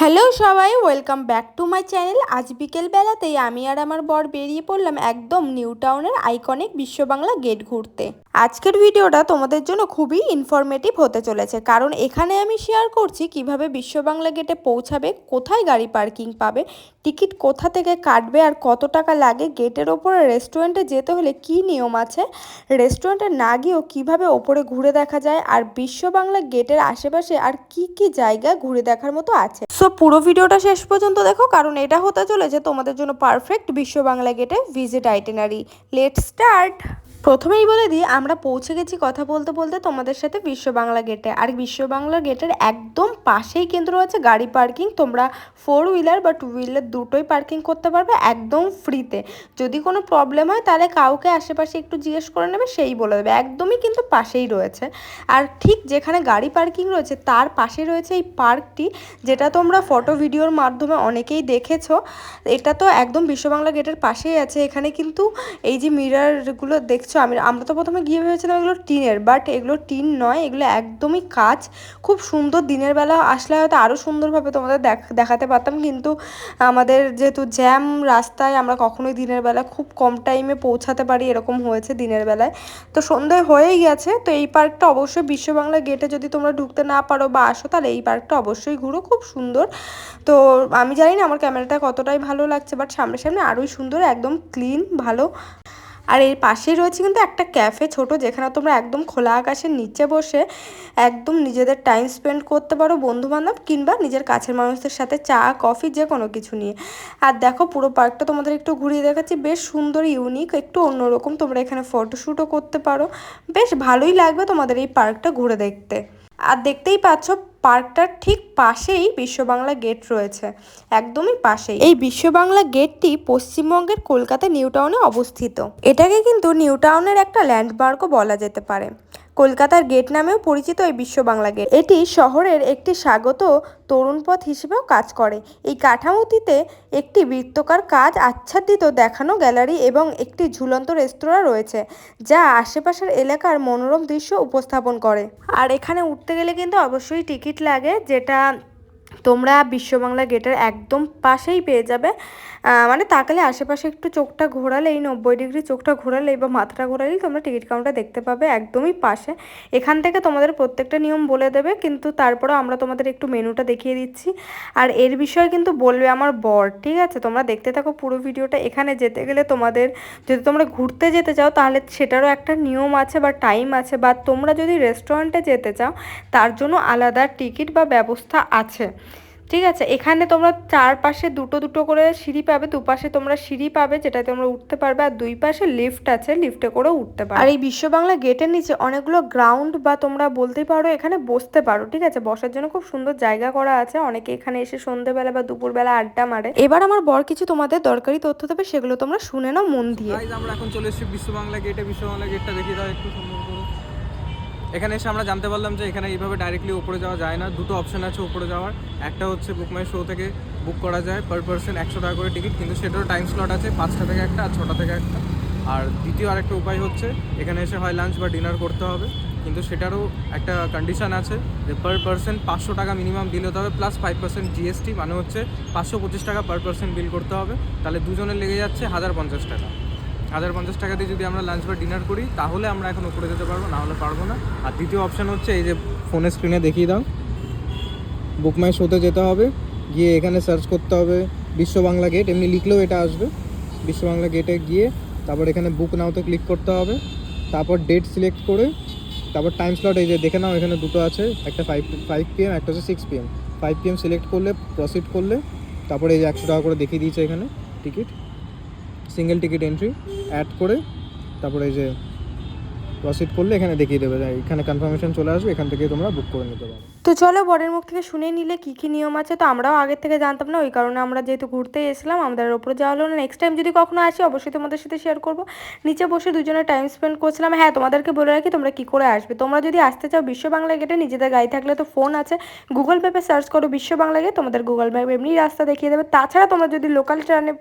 Hello সবাই, welcome back to my channel. আজ বিকেলবেলাতেই আমি আর আমার বর বেরিয়ে পড়লাম একদম নিউ টাউনের আইকনিক বিশ্ব বাংলা গেট ঘুরতে। আজকের ভিডিওটা তোমাদের জন্য খুবই ইনফরমেটিভ হতে চলেছে, কারণ এখানে আমি শেয়ার করছি কিভাবে বিশ্ব বাংলা গেটে পৌঁছাবে, কোথায় গাড়ি পার্কিং পাবে, টিকিট কোথা থেকে কাটবে আর কত টাকা লাগে, গেটের ওপরে রেস্টুরেন্টে যেতে হলে কি নিয়ম আছে, রেস্টুরেন্টে না গিয়েও কীভাবে ওপরে ঘুরে দেখা যায়, আর বিশ্ব বাংলা গেটের আশেপাশে আর কি কি জায়গা ঘুরে দেখার মতো আছে। সো পুরো ভিডিওটা শেষ পর্যন্ত দেখো, কারণ এটা হতে চলেছে তোমাদের জন্য পারফেক্ট বিশ্ব বাংলা গেটে ভিজিট আইটেনারি। Let's start. প্রথমেই বলে দিই, আমরা পৌঁছে গেছি কথা বলতে বলতে তোমাদের সাথে বিশ্ব বাংলা গেটে। আর বিশ্ব বাংলা গেটের একদম পাশেই কিন্তু রয়েছে গাড়ি পার্কিং। তোমরা 4 হুইলার বা 2 হুইলার দুটোই পার্কিং করতে পারবে একদম ফ্রিতে। যদি কোনো প্রবলেম হয় তাহলে কাউকে আশেপাশে একটু জিজ্ঞেস করে নেবে, সেই বলে দেবে। একদমই কিন্তু পাশেই রয়েছে। আর ঠিক যেখানে গাড়ি পার্কিং রয়েছে তার পাশে রয়েছে এই পার্কটি, যেটা তোমরা ফটো ভিডিওর মাধ্যমে অনেকেই দেখেছো। এটা তো একদম বিশ্ব বাংলা গেটের পাশেই আছে। এখানে কিন্তু এই যে মিররগুলো দেখছো, আমরা তো প্রথমে গিয়ে ভেবেছিলাম এগুলো টিনের, বাট এগুলো টিন নয়, এগুলো একদমই কাঁচ। খুব সুন্দর, দিনের বেলা আসলে হয়তো আরও সুন্দরভাবে তোমাদের দেখাতে পারতাম, কিন্তু আমাদের যেহেতু জ্যাম রাস্তায়, আমরা কখনোই দিনের বেলা খুব কম টাইমে পৌঁছাতে পারি, এরকম হয়েছে দিনের বেলায়। তো সন্ধ্যে হয়েই গেছে। তো এই পার্কটা অবশ্যই বিশ্ব বাংলা গেটে যদি তোমরা ঢুকতে না পারো বা আসো, তাহলে এই পার্কটা অবশ্যই ঘুরো, খুব সুন্দর। তো আমি জানি না আমার ক্যামেরাটা কতটাই ভালো লাগছে, বাট সামনে সামনে আরোই সুন্দর, একদম ক্লিন, ভালো। আর এর পাশেই রয়েছে কিন্তু একটা ক্যাফে ছোট, যেখানে তোমরা একদম খোলা আকাশের নিচে বসে একদম নিজেদের টাইম স্পেন্ড করতে পারো, বন্ধুবান্ধব কিংবা নিজের কাছের মানুষদের সাথে চা কফি যে কোনো কিছু নিয়ে। আর দেখো পুরো পার্কটা তোমাদের একটু ঘুরিয়ে দেখাচ্ছি, বেশ সুন্দর, ইউনিক, একটু অন্যরকম। তোমরা এখানে ফটোশ্যুটও করতে পারো, বেশ ভালোই লাগবে তোমাদের এই পার্কটা ঘুরে দেখতে। আর দেখতেই পাচ্ছ পার্কটার ঠিক পাশেই বিশ্ব বাংলা গেট রয়েছে, একদমই পাশেই। এই বিশ্ব বাংলা গেটটি পশ্চিমবঙ্গের কলকাতা নিউ টাউনে অবস্থিত। এটাকে কিন্তু নিউ টাউনের একটা ল্যান্ডমার্কও বলা যেতে পারে। কলকাতার গেট নামেও পরিচিত এই বিশ্ব বাংলা গেট। এটি শহরের একটি স্বাগত তরুণ পথ হিসেবেও কাজ করে। এই কাঠামোটিতে একটি বৃত্তাকার কাজ আচ্ছাদিত দেখানো গ্যালারি এবং একটি ঝুলন্ত রেস্তোরাঁ রয়েছে, যা আশেপাশের এলাকার মনোরম দৃশ্য উপস্থাপন করে। আর এখানে উঠতে গেলে কিন্তু অবশ্যই টিকিট লাগে, যেটা তোমরা বিশ্ব বাংলা গেটের একদম পাশেই পেয়ে যাবে। মানে তাকালে আশেপাশে একটু চোখটা ঘোরালেই, 90 ডিগ্রি চোখটা ঘোরালেই বা মাথাটা ঘোরালেই তোমরা টিকিট কাউন্টার দেখতে পাবে একদমই পাশে। এখান থেকে তোমাদের প্রত্যেকটা নিয়ম বলে দেবে, কিন্তু তারপরে আমরা তোমাদের একটু মেনুটা দেখিয়ে দিচ্ছি। আর এর বিষয়ে কিন্তু বলবে আমার বর, ঠিক আছে? তোমরা দেখতে থাকো পুরো ভিডিওটা। এখানে যেতে গেলে তোমাদের, যদি তোমরা ঘুরতে যেতে চাও তাহলে সেটারও একটা নিয়ম আছে বা টাইম আছে, বা তোমরা যদি রেস্টুরেন্টে যেতে চাও তার জন্য আলাদা টিকিট বা ব্যবস্থা আছে, ঠিক আছে? এখানে তোমরা চারপাশে দুটো দুটো করে সিঁড়ি পাবে, দুপাশে তোমরা সিঁড়ি পাবে যেটাতে তোমরা উঠতে পারবে, আর দুই পাশে লিফট আছে, লিফটে করেও উঠতে পারবে। আর এই বিশ্ব বাংলা গেটের নিচে অনেকগুলো গ্রাউন্ড বা তোমরা বলতেই পারো এখানে বসতে পারো, ঠিক আছে? বসার জন্য খুব সুন্দর জায়গা করা আছে। অনেকে এখানে এসে সন্ধ্যেবেলা বা দুপুরবেলা আড্ডা মারে। এবার আমার বর কিছু তোমাদের দরকারি তথ্য দেবে, সেগুলো তোমরা শুনে নাও মন দিয়ে। আমরা এখন চলে এসেছি বিশ্ব বাংলা গেটে। বিশ্ব বাংলা গেটটা দেখিয়ে দাও একটু সুন্দর করে। এখানে এসে আমরা জানতে পারলাম যে এখানে এইভাবে ডাইরেক্টলি উপরে যাওয়া যায় না। দুটো অপশন আছে উপরে যাওয়ার। একটা হচ্ছে বুক মাই শো থেকে বুক করা যায়, পার পার্সন 100 টাকা করে টিকিট, কিন্তু সেটারও টাইম স্লট আছে, 5টা থেকে একটা আর 6টা থেকে একটা। আর দ্বিতীয় আরেকটা উপায় হচ্ছে এখানে এসে হয় লাঞ্চ বা ডিনার করতে হবে, কিন্তু সেটারও একটা কন্ডিশন আছে যে পার পার্সন 500 টাকা মিনিমাম বিল হতে হবে, প্লাস 5% জিএসটি, মানে হচ্ছে 525 টাকা পার পার্সন বিল করতে হবে। তাহলে দুজনে লেগে যাচ্ছে 1050 টাকা। 1050 টাকা দিয়ে যদি আমরা লাঞ্চ বা ডিনার করি তাহলে আমরা এখন উপরে যেতে পারবো, না হলে পারবো না। আর দ্বিতীয় অপশান হচ্ছে এই যে ফোনের স্ক্রিনে দেখিয়ে দাও, বুক মাই শোতে যেতে হবে, গিয়ে এখানে সার্চ করতে হবে বিশ্ব বাংলা গেট, এমনি লিখলেও এটা আসবে। বিশ্ব বাংলা গেটে গিয়ে তারপর এখানে বুক নাওতে ক্লিক করতে হবে, তারপর ডেট সিলেক্ট করে তারপর টাইম স্লট এই যে দেখে নাও, এখানে দুটো আছে, একটা 5 PM, একটা হচ্ছে 6 PM। 5 PM সিলেক্ট করলে, প্রসিড করলে তারপরে এই যে 100 টাকা করে দেখিয়ে দিয়েছে এখানে ticket, single ticket entry add করে তারপরে এই যে প্রসিড করলে এখানে দেখিয়ে দেবে, এখানে কনফার্মেশন চলে আসবে, এখান থেকে তোমরা বুক করে নিতে পারো। তো চলো বরের মুখ থেকে শুনে নিলে কী কী নিয়ম আছে। তো আমরাও আগের থেকে জানতাম না, ওই কারণে আমরা যেহেতু ঘুরতে এসেছিলাম আমাদের ওপরে যাওয়া হলো না। নেক্সট টাইম যদি কখনো আসি অবশ্যই তোমাদের সাথে শেয়ার করবো। নিচে বসে দুজনে টাইম স্পেন্ড করছিলাম। হ্যাঁ, তোমাদেরকে বলে রাখি তোমরা কী করে আসবে। তোমরা যদি আসতে চাও বিশ্ব বাংলা গেটে, নিজেদের গাড়ি থাকলে তো ফোন আছে, গুগল ম্যাপে সার্চ করো বিশ্ব বাংলা গেট, তোমাদের গুগল ম্যাপ এমনি রাস্তা দেখিয়ে দেবে। তাছাড়া তোমরা যদি লোকাল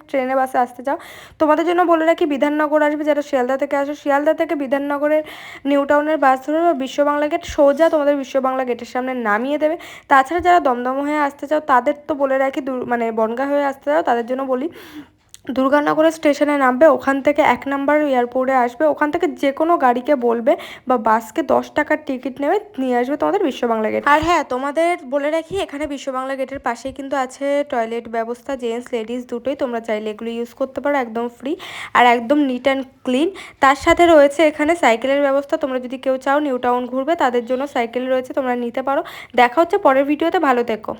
ট্রেনে বাসে আসতে চাও, তোমাদের জন্য বলে রাখি বিধাননগর আসবে, যারা শিয়ালদা থেকে আসো, শিয়ালদা থেকে বিধাননগরের নিউ টাউনের বাস ধরো, বিশ্ব বাংলা গেট সোজা তোমাদের বিশ্ব বাংলা গেটের সামনে নামবে। নামিয়ে দেবে। তাছাড়া যারা দমদম হয়ে আসতে চাও তাদের তো বলে রাখি, মানে বনগাঁ হয়ে আসতে চাও তাদের জন্য বলি দুর্গানগরের স্টেশনে নামবে, ওখান থেকে 1 নাম্বার এয়ারপোর্টে আসবে, ওখান থেকে যে কোনো গাড়িকে বলবে বা বাসকে 10 টাকার টিকিট নেবে, নিয়ে আসবে তোমাদের বিশ্ববাংলা গেট। আর হ্যাঁ, তোমাদের বলে রাখি এখানে বিশ্ববাংলা গেটের পাশেই কিন্তু আছে টয়লেট ব্যবস্থা, জেন্টস লেডিস দুটোই, তোমরা চাইলে এগুলো ইউজ করতে পারো, একদম ফ্রি আর একদম নিট অ্যান্ড ক্লিন। তার সাথে রয়েছে এখানে সাইকেলের ব্যবস্থা, তোমরা যদি কেউ চাও নিউ টাউন ঘুরবে তাদের জন্য সাইকেল রয়েছে, তোমরা নিতে পারো। দেখা হচ্ছে পরের ভিডিওতে, ভালো থেকো।